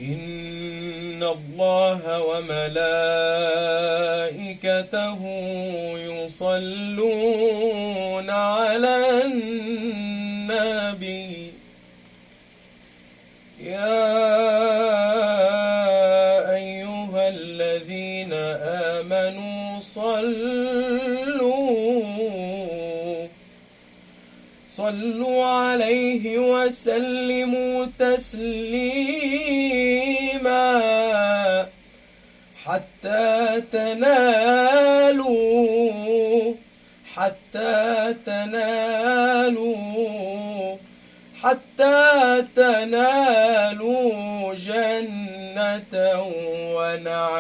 إن الله وملائكته يصلون على النبي يا أيها الذين آمنوا صلوا عليه وسلموا تسليما حتى تنالوا جنة ونعيما.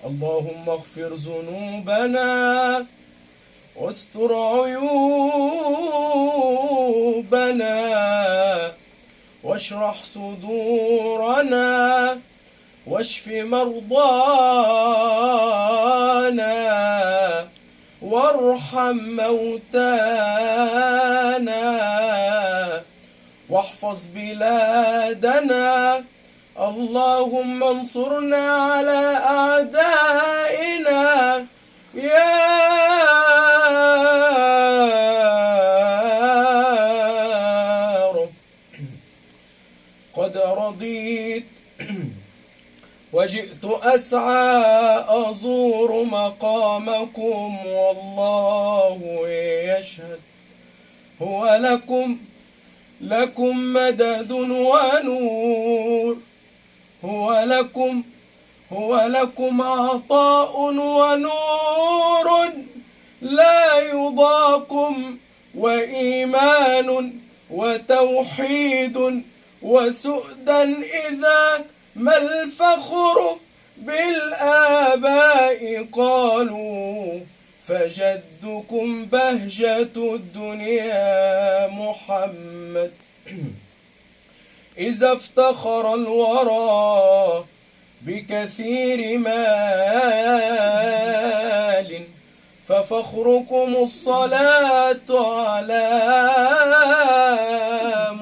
اللهم اغفر ذنوبنا واستر عيوبنا واشرح صدورنا واشف مرضانا وارحم موتانا واحفظ بلادنا. اللهم انصرنا على أعدائنا يا رب. قد رضيت وجئت أسعى أزور مقامكم والله يشهد هو لكم مدد ونور، هو لكم عطاء ونور لا يضاكم وإيمان وتوحيد وسؤدا إذا ما الفخر بالآباء قالوا فجدكم بهجة الدنيا محمد. إذا افتخر الورى بكثير مال ففخركم الصلاة على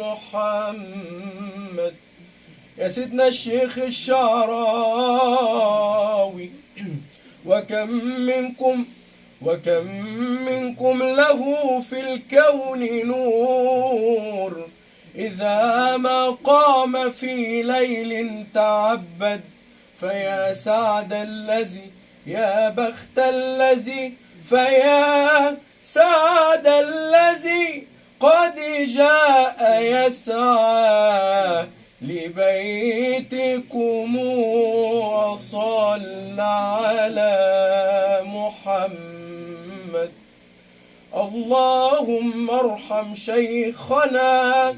محمد. يا سيدنا الشيخ الشعراوي وكم منكم له في الكون نور إذا ما قام في ليل تعبد فيا سعد الذي يا بخت الذي فيا سعد الذي قد جاء يسعى لبيتكم وصلى على محمد. اللهم ارحم شيخنا،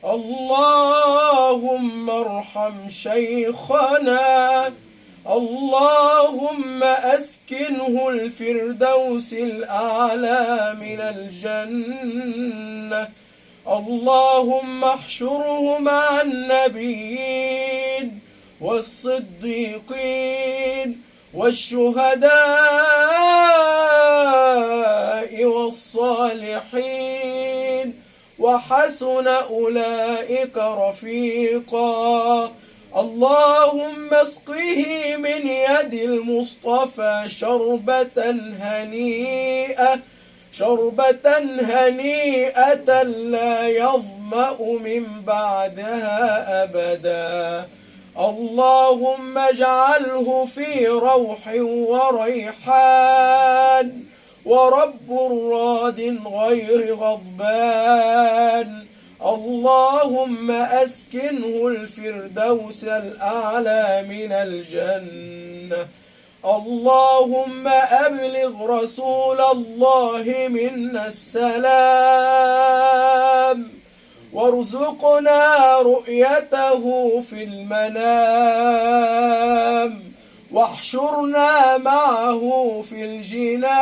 اللهم ارحم شيخنا، اللهم أسكنه الفردوس الأعلى من الجنة. اللهم احشره مع النبيين والصديقين والشهداء والصالحين وحسن أولئك رفيقا. اللهم اسقه من يد المصطفى شربة هنيئة لا يظمأ من بعدها أبدا. اللهم اجعله في روح وريحان ورب راد غير غضبان. اللهم أسكنه الفردوس الأعلى من الجنة. اللهم أبلغ رسول الله منا السلام وارزقنا رؤيته في المنام واحشرنا معه في الجنان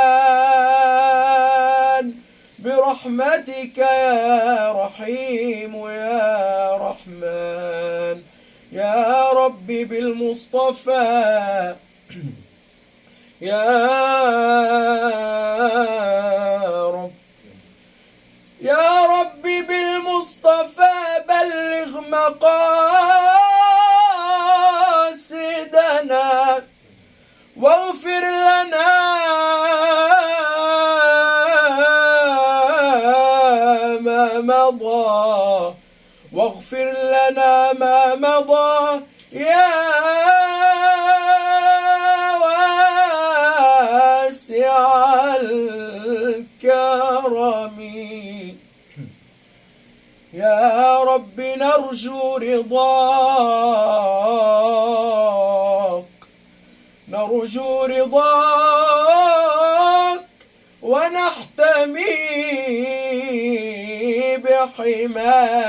برحمتك يا رحيم يا رحمن. يا رب بالمصطفى يا رب، يا رب مضى واغفر لنا ما مضى يا واسع الكرم. يا رب نرجو رضاك، نرجو رضاك ونحتمي بحماك.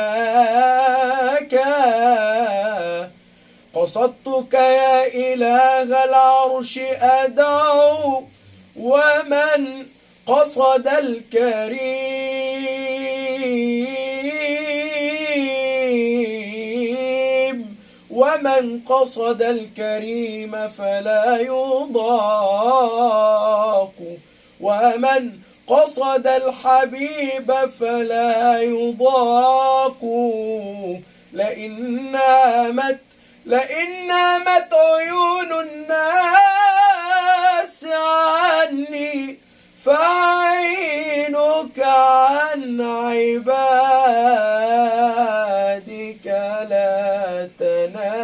قصدتك يا إله العرش أدعو، ومن قصد الكريم، ومن قصد الكريم فلا يضاق، ومن قصد الحبيب فلا يضاق. لئن نامت عيون الناس عني، فعينك عن عبادك لا تنام.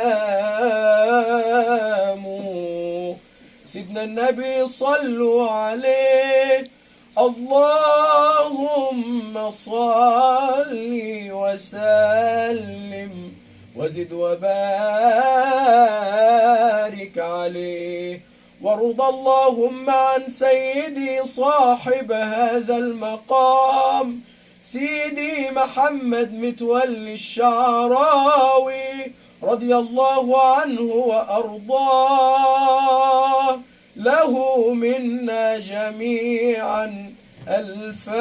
سيدنا النبي صلوا عليه، اللهم صل وسلم وزد وبارك عليه. وارض اللهم عن سيدي صاحب هذا المقام سيدي محمد متولي الشعراوي رضي الله عنه وأرضاه، له منا جميعا الفاتحة.